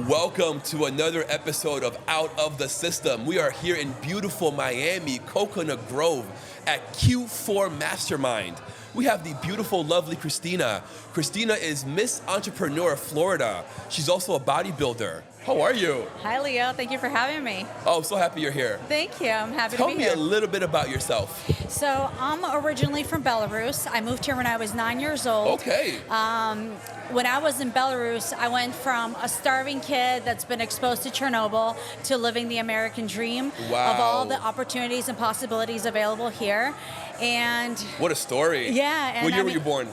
Welcome to another episode of Out of the System. We are here in beautiful Miami, Coconut Grove at Q4 Mastermind. We have the beautiful, lovely Kristina. Kristina is Miss Entrepreneur Florida. She's also a bodybuilder. How are you? Hi, Leo. Thank you for having me. Oh, I'm so happy you're here. Thank you. I'm happy Tell to be me here. a little bit about yourself. So I'm originally from Belarus. I moved here when I was 9 years old. Okay. When I was in Belarus, I went from a starving kid that's been exposed to Chernobyl to living the American dream of all the opportunities and possibilities available here. And what a story. Yeah. And what year were you born?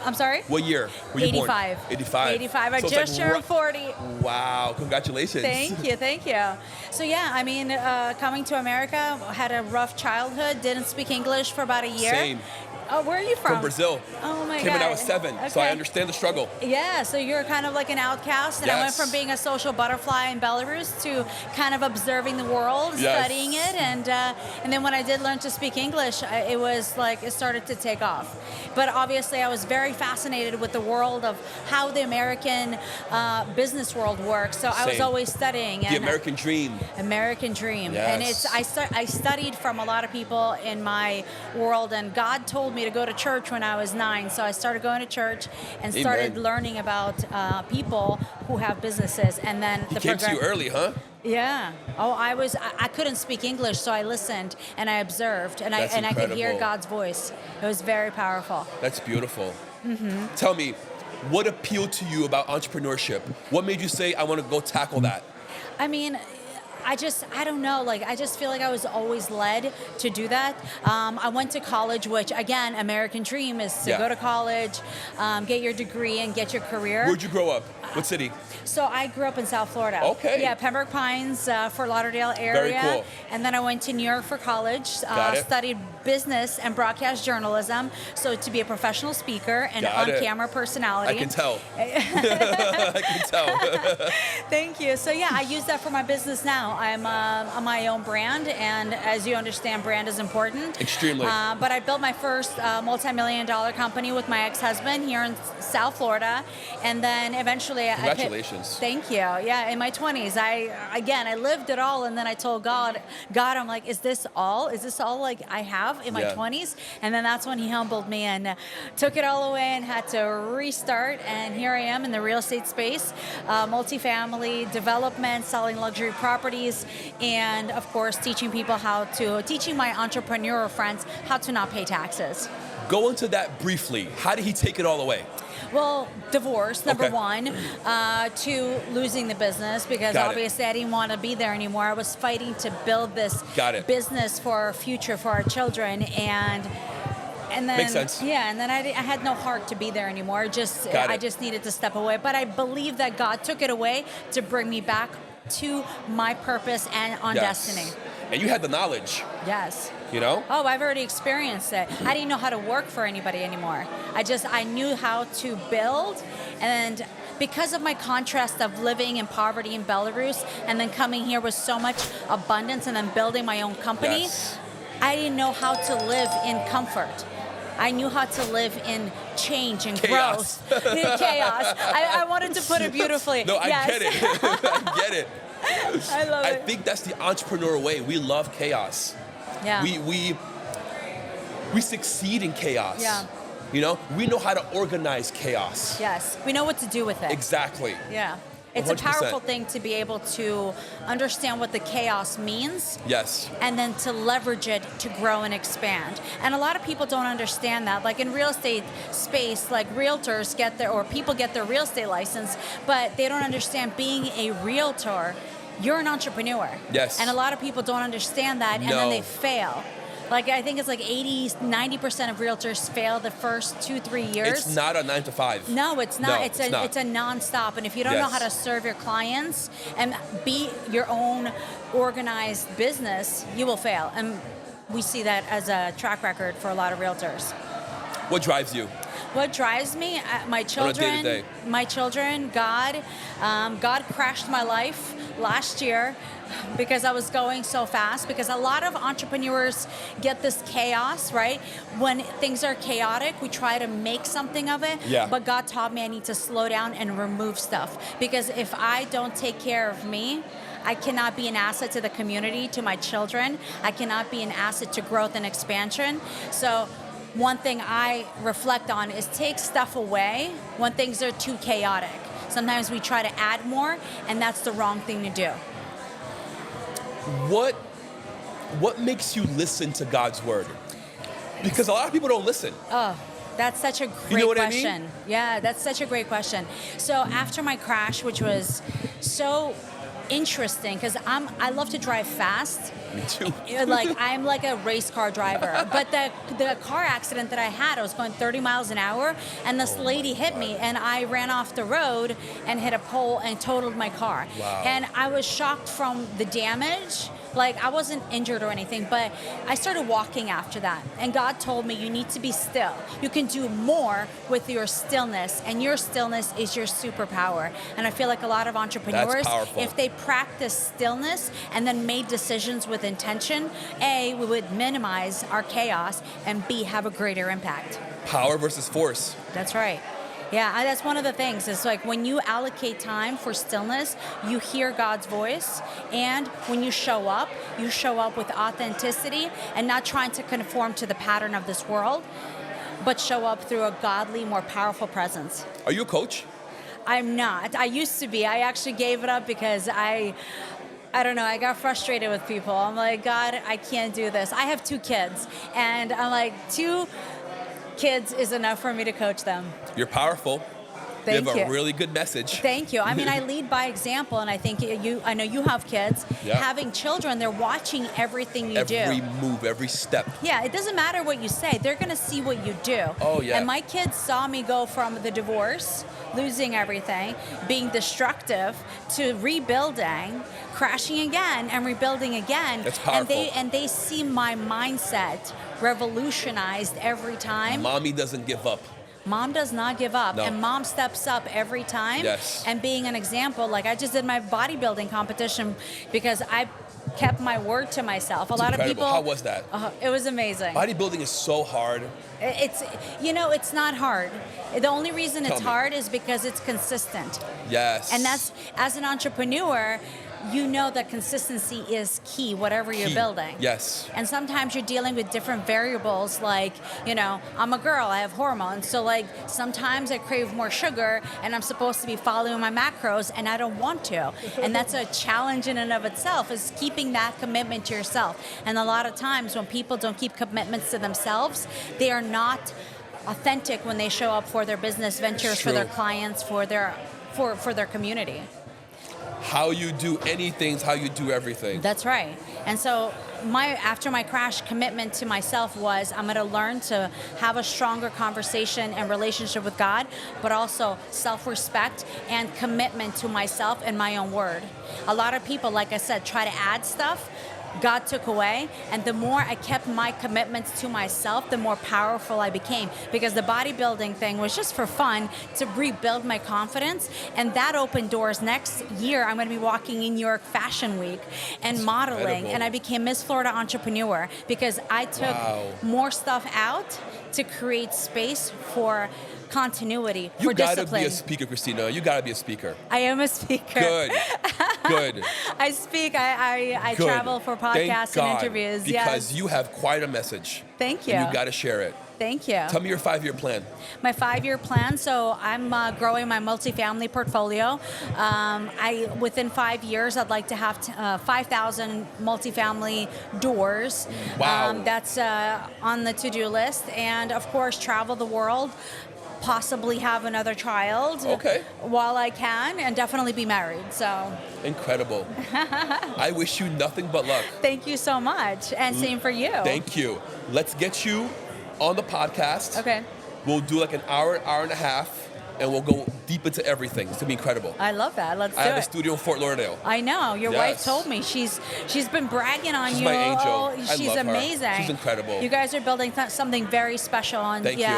I'm sorry? What year were you 85. born? 85. 85. I just turned 40. Wow, congratulations. Thank you, thank you. So yeah, I mean, coming to America, had a rough childhood, didn't speak English for about a year. Same. Oh, where are you from? From Brazil. Oh my God. Came when I was 7, okay. so I understand the struggle. Yeah, so you're kind of like an outcast, and I went from being a social butterfly in Belarus to kind of observing the world, studying it, and then when I did learn to speak English, it was like it started to take off. But obviously, I was very fascinated with the world of how the American business world works. So I was always studying. The American dream. American dream. Yes. And I studied from a lot of people in my world, and God told me to go to church when I was 9. So I started going to church and started learning about people who have businesses. And then He came to you early, huh? Yeah. Oh, I couldn't speak English, so I listened and I observed, and I could hear God's voice. It was very powerful. That's beautiful. Mm-hmm. Tell me, what appealed to you about entrepreneurship? What made you say, I want to go tackle that? I mean, I don't know, I just feel like I was always led to do that. I went to college, which again, American dream is to go to college, get your degree and get your career. Where'd you grow up? What city? So I grew up in South Florida. Okay. Yeah, Pembroke Pines, Fort Lauderdale area. Very cool. And then I went to New York for college, studied business and broadcast journalism. So to be a professional speaker and on-camera personality. I can tell. I can tell. Thank you. So yeah, I use that for my business now. I'm on my own brand, and as you understand, brand is important. Extremely. But I built my first multi-million-dollar company with my ex-husband here in South Florida, and then eventually Congratulations. Thank you. Yeah, in my 20s, I lived it all, and then I told God, I'm like, is this all? Is this all like I have in my 20s? And then that's when He humbled me and took it all away and had to restart. And here I am in the real estate space, multifamily development, selling luxury properties, and of course, teaching my entrepreneur friends how to not pay taxes. Go into that briefly. How did he take it all away? Well, divorce, number one, to losing the business, because obviously I didn't want to be there anymore. I was fighting to build this business for our future, for our children, and then makes sense. Yeah, and then I had no heart to be there anymore. I just needed to step away. But I believe that God took it away to bring me back to my purpose and on destiny. And you had the knowledge. Yes. You know? Oh, I've already experienced it. I didn't know how to work for anybody anymore. I knew how to build, and because of my contrast of living in poverty in Belarus and then coming here with so much abundance and then building my own company, I didn't know how to live in comfort. I knew how to live in change and growth. Chaos. I wanted to put it beautifully. No, I get it. I get it. I love it. I think that's the entrepreneur way. We love chaos. Yeah. We succeed in chaos. Yeah. You know, we know how to organize chaos. Yes. We know what to do with it. Exactly. Yeah. It's 100%. a powerful thing to be able to understand what the chaos means. Yes. And then to leverage it to grow and expand. And a lot of people don't understand that. Like in real estate space, like realtors people get their real estate license, but they don't understand being a realtor. You're an entrepreneur. Yes. And a lot of people don't understand that, and then they fail. Like, I think it's like 90% of realtors fail the first 2-3 years. It's not a 9 to 5. No, it's not. No, it's a nonstop. And if you don't know how to serve your clients and be your own organized business, you will fail. And we see that as a track record for a lot of realtors. What drives you? What drives me? My children. On a day-to-day. My children. God. God crashed my life last year because I was going so fast, because a lot of entrepreneurs get this chaos, right? When things are chaotic, we try to make something of it. Yeah. But God taught me I need to slow down and remove stuff, because if I don't take care of me, I cannot be an asset to the community, to my children. I cannot be an asset to growth and expansion. So one thing I reflect on is take stuff away when things are too chaotic. Sometimes we try to add more, and that's the wrong thing to do. What makes you listen to God's word? Because a lot of people don't listen. Oh, that's such a great You know what question. I mean? Yeah, that's such a great question. So after my crash, which was so interesting, because I love to drive fast. Me too. Like, I'm like a race car driver. But the car accident that I had, I was going 30 miles an hour, and this lady hit me, and I ran off the road and hit a pole and totaled my car. Wow. And I was shocked from the damage. Like, I wasn't injured or anything, but I started walking after that. And God told me, you need to be still. You can do more with your stillness, and your stillness is your superpower. And I feel like a lot of entrepreneurs, if they practice stillness and then made decisions with intention, A, we would minimize our chaos, and B, have a greater impact. Power versus force. That's right. Yeah, that's one of the things. It's like when you allocate time for stillness, you hear God's voice. And when you show up with authenticity and not trying to conform to the pattern of this world, but show up through a godly, more powerful presence. Are you a coach? I'm not. I used to be. I actually gave it up because I don't know, I got frustrated with people. I'm like, God, I can't do this. I have 2 kids, and I'm like, 2 kids is enough for me to coach them. You're powerful. Thank you. You have a really good message. Thank you. I mean, I lead by example, and I think I know you have kids. Yeah. Having children, they're watching everything you do. Every move, every step. Yeah, it doesn't matter what you say. They're going to see what you do. Oh, yeah. And my kids saw me go from the divorce, losing everything, being destructive, to rebuilding, crashing again, and rebuilding again. That's powerful. And they see my mindset revolutionized every time. Mommy doesn't give up. Mom does not give up, No. and mom steps up every time. Yes. And being an example, like I just did my bodybuilding competition because I kept my word to myself. A lot of people. How was that? It was amazing. Bodybuilding is so hard. It's not hard. The only reason it's hard is because it's consistent. Yes. And that's, as an entrepreneur, you know that consistency is key, whatever you're building. Yes. And sometimes you're dealing with different variables, like, I'm a girl, I have hormones, so like sometimes I crave more sugar and I'm supposed to be following my macros and I don't want to. And that's a challenge in and of itself, is keeping that commitment to yourself. And a lot of times when people don't keep commitments to themselves, they are not authentic when they show up for their business ventures, for their clients, for their community. How you do anything is how you do everything. That's right. And so after my crash, commitment to myself was, I'm going to learn to have a stronger conversation and relationship with God, but also self-respect and commitment to myself and my own word. A lot of people, like I said, try to add stuff. God took away, and the more I kept my commitments to myself, the more powerful I became, because the bodybuilding thing was just for fun, to rebuild my confidence, and that opened doors. Next year, I'm going to be walking in New York Fashion Week and modeling, incredible. And I became Miss Florida Entrepreneur because I took more stuff out to create space for continuity, for discipline. You gotta be a speaker, Kristina. You gotta be a speaker. I am a speaker. Good. I speak. I Good. travel for podcasts and interviews. Because you have quite a message. Thank you. And you gotta share it. Thank you. Tell me your 5-year plan. My 5-year plan. So I'm growing my multifamily portfolio. Within 5 years, I'd like to have 5,000 multifamily doors. Wow. That's on the to-do list, and of course, travel the world. Possibly have another child while I can, and definitely be married. So incredible. I wish you nothing but luck. Thank you so much, and same for you. Thank you. Let's get you on the podcast. Okay. We'll do like an hour and a half, and we'll go deep into everything. It's gonna be incredible. I love that. Let's do I have a it. studio in Fort Lauderdale. I know. Your wife told me she's been bragging on She's you. my angel. Oh, I she's love her. amazing. She's incredible. You guys are building something very special. And Thank you.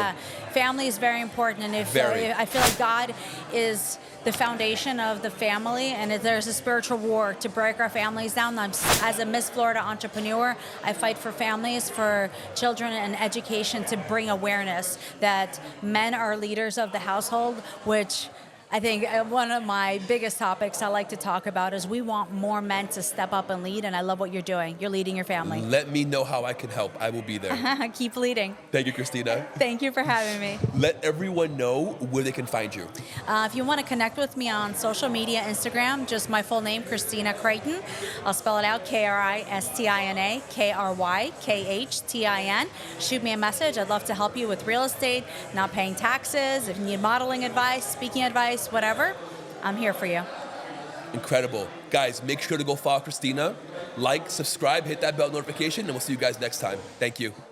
family is very important. And if I feel like God is the foundation of the family, and if there's a spiritual war to break our families down. As a Miss Florida entrepreneur, I fight for families, for children, and education to bring awareness that men are leaders of the household, which I think one of my biggest topics I like to talk about is we want more men to step up and lead, and I love what you're doing. You're leading your family. Let me know how I can help. I will be there. Keep leading. Thank you, Kristina. Thank you for having me. Let everyone know where they can find you. If you want to connect with me on social media, Instagram, just my full name, Kristina Krykhtin. I'll spell it out, Kristina Krykhtin. Shoot me a message. I'd love to help you with real estate, not paying taxes, if you need modeling advice, speaking advice, whatever, I'm here for you. Incredible. Guys, make sure to go follow Kristina, like, subscribe, hit that bell notification, and we'll see you guys next time. Thank you.